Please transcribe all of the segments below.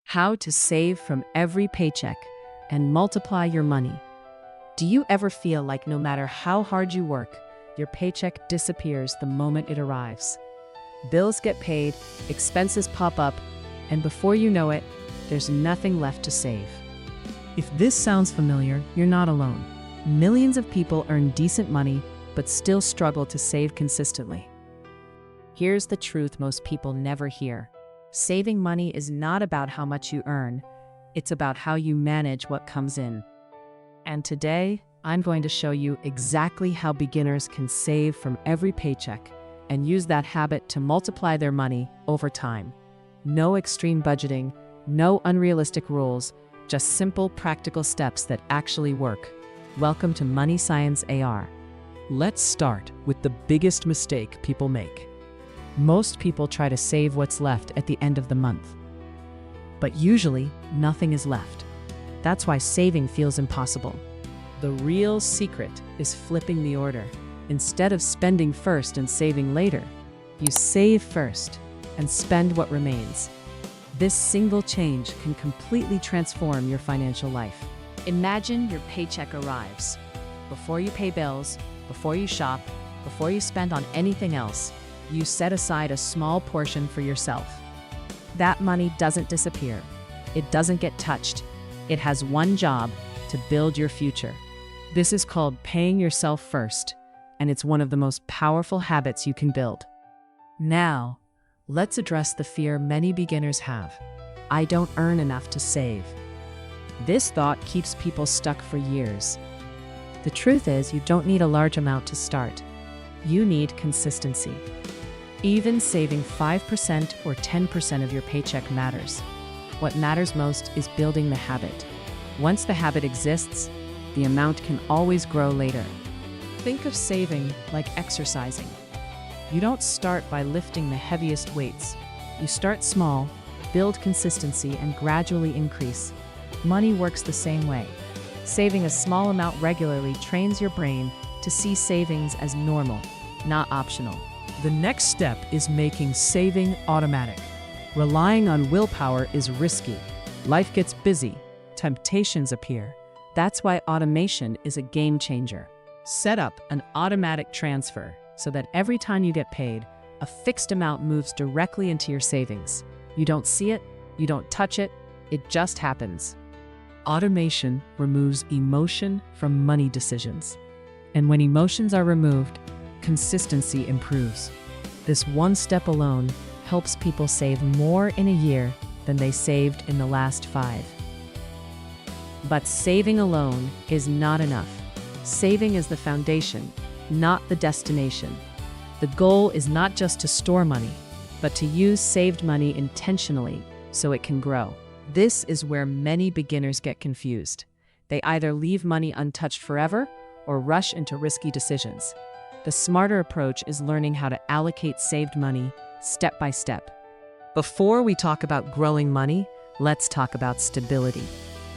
How to save from every paycheck and multiply your money. Do you ever feel like no matter how hard you work, your paycheck disappears the moment it arrives? Bills get paid, expenses pop up, and before you know it, there's nothing left to save. If this sounds familiar, you're not alone. Millions of people earn decent money but still struggle to save consistently. Here's the truth most people never hear. Saving money is not about how much you earn, it's about how you manage what comes in. And today, I'm going to show you exactly how beginners can save from every paycheck and use that habit to multiply their money over time. No extreme budgeting, no unrealistic rules, just simple, practical steps that actually work. Welcome to Money Science AR. Let's start with the biggest mistake people make. Most people try to save what's left at the end of the month. But usually, nothing is left. That's why saving feels impossible. The real secret is flipping the order. Instead of spending first and saving later, you save first and spend what remains. This single change can completely transform your financial life. Imagine your paycheck arrives. Before you pay bills, before you shop, before you spend on anything else, you set aside a small portion for yourself. That money doesn't disappear. It doesn't get touched. It has one job: to build your future. This is called paying yourself first, and it's one of the most powerful habits you can build. Now, let's address the fear many beginners have. I don't earn enough to save. This thought keeps people stuck for years. The truth is, you don't need a large amount to start. You need consistency. Even saving 5% or 10% of your paycheck matters. What matters most is building the habit. Once the habit exists, the amount can always grow later. Think of saving like exercising. You don't start by lifting the heaviest weights. You start small, build consistency, and gradually increase. Money works the same way. Saving a small amount regularly trains your brain to see savings as normal, not optional. The next step is making saving automatic. Relying on willpower is risky. Life gets busy. Temptations appear. That's why automation is a game changer. Set up an automatic transfer so that every time you get paid, a fixed amount moves directly into your savings. You don't see it, you don't touch it, it just happens. Automation removes emotion from money decisions. And when emotions are removed, consistency improves. This one step alone helps people save more in a year than they saved in the last 5. But saving alone is not enough. Saving is the foundation, not the destination. The goal is not just to store money, but to use saved money intentionally so it can grow. This is where many beginners get confused. They either leave money untouched forever or rush into risky decisions. The smarter approach is learning how to allocate saved money step by step. Before we talk about growing money, let's talk about stability.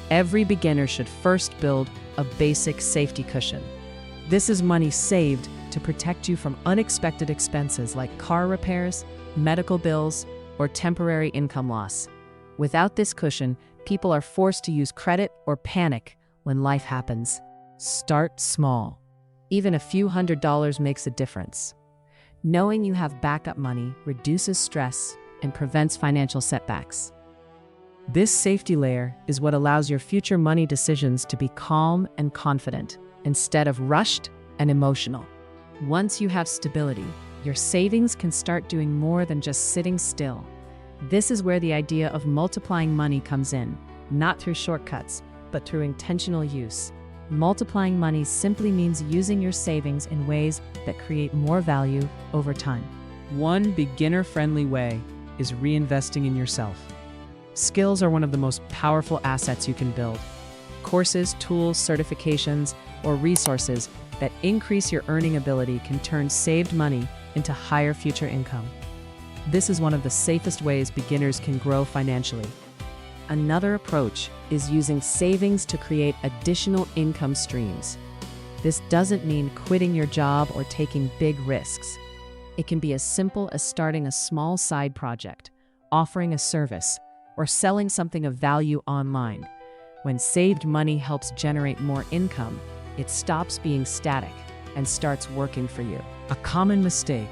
Every beginner should first build a basic safety cushion. This is money saved to protect you from unexpected expenses like car repairs, medical bills, or temporary income loss. Without this cushion, people are forced to use credit or panic when life happens. Start small. Even a few $100s makes a difference. Knowing you have backup money reduces stress and prevents financial setbacks. This safety layer is what allows your future money decisions to be calm and confident, instead of rushed and emotional. Once you have stability, your savings can start doing more than just sitting still. This is where the idea of multiplying money comes in, not through shortcuts, but through intentional use. Multiplying money simply means using your savings in ways that create more value over time. One beginner-friendly way is reinvesting in yourself. Skills are one of the most powerful assets you can build. Courses, tools, certifications, or resources that increase your earning ability can turn saved money into higher future income. This is one of the safest ways beginners can grow financially. Another approach is using savings to create additional income streams. This doesn't mean quitting your job or taking big risks. It can be as simple as starting a small side project, offering a service, or selling something of value online. When saved money helps generate more income, it stops being static and starts working for you. A common mistake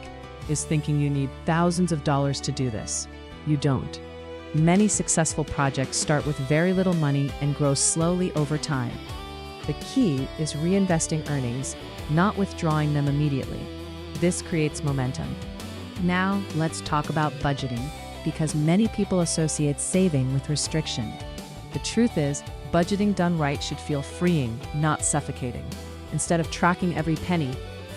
is thinking you need thousands of dollars to do this. You don't. Many successful projects start with very little money and grow slowly over time. The key is reinvesting earnings, not withdrawing them immediately. This creates momentum. Now, let's talk about budgeting, because many people associate saving with restriction. The truth is, budgeting done right should feel freeing, not suffocating. Instead of tracking every penny,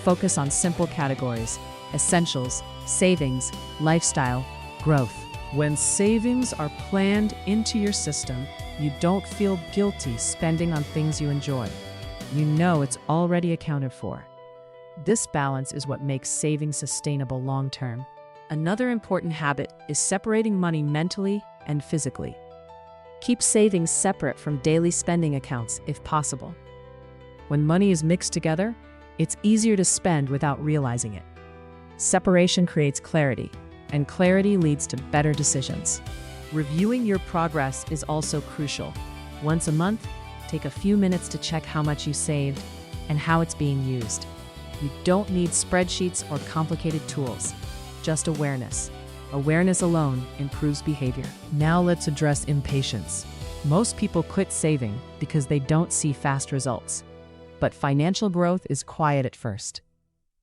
focus on simple categories: essentials, savings, lifestyle, growth. When savings are planned into your system, you don't feel guilty spending on things you enjoy. You know it's already accounted for. This balance is what makes saving sustainable long-term. Another important habit is separating money mentally and physically. Keep savings separate from daily spending accounts if possible. When money is mixed together, it's easier to spend without realizing it. Separation creates clarity, and clarity leads to better decisions. Reviewing your progress is also crucial. Once a month, take a few minutes to check how much you saved and how it's being used. You don't need spreadsheets or complicated tools, just awareness. Awareness alone improves behavior. Now let's address impatience. Most people quit saving because they don't see fast results. But financial growth is quiet at first.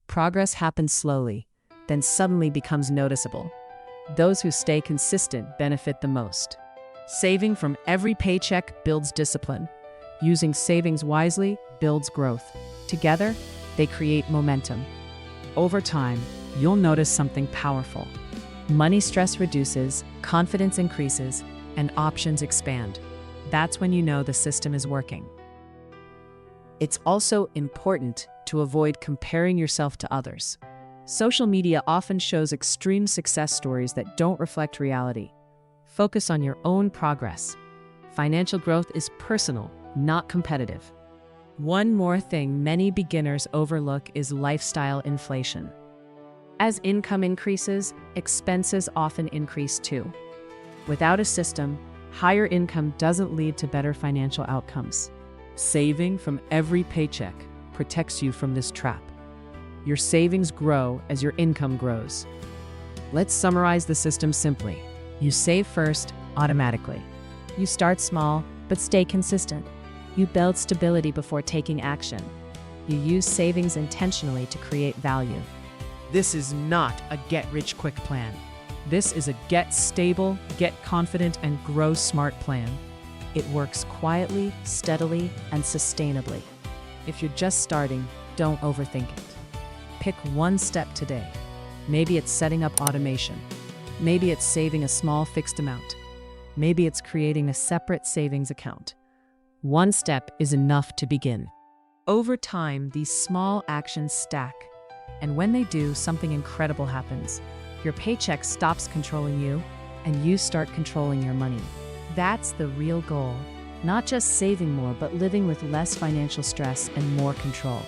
Progress happens slowly, then suddenly becomes noticeable. Those who stay consistent benefit the most. Saving from every paycheck builds discipline. Using savings wisely builds growth. Together, they create momentum. Over time, you'll notice something powerful. Money stress reduces, confidence increases, and options expand. That's when you know the system is working. It's also important to avoid comparing yourself to others. Social media often shows extreme success stories that don't reflect reality. Focus on your own progress. Financial growth is personal, not competitive. One more thing many beginners overlook is lifestyle inflation. As income increases, expenses often increase too. Without a system, higher income doesn't lead to better financial outcomes. Saving from every paycheck protects you from this trap. Your savings grow as your income grows. Let's summarize the system simply. You save first, automatically. You start small, but stay consistent. You build stability before taking action. You use savings intentionally to create value. This is not a get-rich-quick plan. This is a get stable, get confident, and grow smart plan. It works quietly, steadily, and sustainably. If you're just starting, don't overthink it. Pick one step today. Maybe it's setting up automation. Maybe it's saving a small fixed amount. Maybe it's creating a separate savings account. One step is enough to begin. Over time, these small actions stack. And when they do, something incredible happens. Your paycheck stops controlling you, and you start controlling your money. That's the real goal. Not just saving more, but living with less financial stress and more control.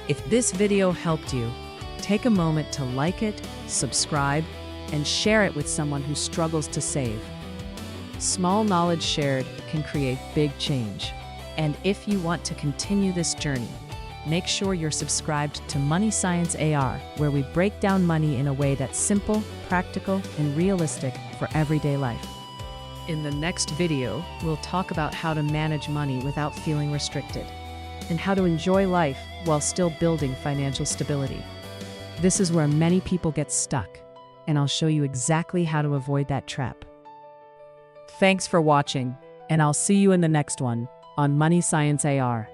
If this video helped you, take a moment to like it, subscribe, and share it with someone who struggles to save. Small knowledge shared can create big change. And if you want to continue this journey, make sure you're subscribed to Money Science AR, where we break down money in a way that's simple, practical, and realistic for everyday life. In the next video, we'll talk about how to manage money without feeling restricted, and how to enjoy life while still building financial stability. This is where many people get stuck, and I'll show you exactly how to avoid that trap. Thanks for watching, and I'll see you in the next one on Money Science AR.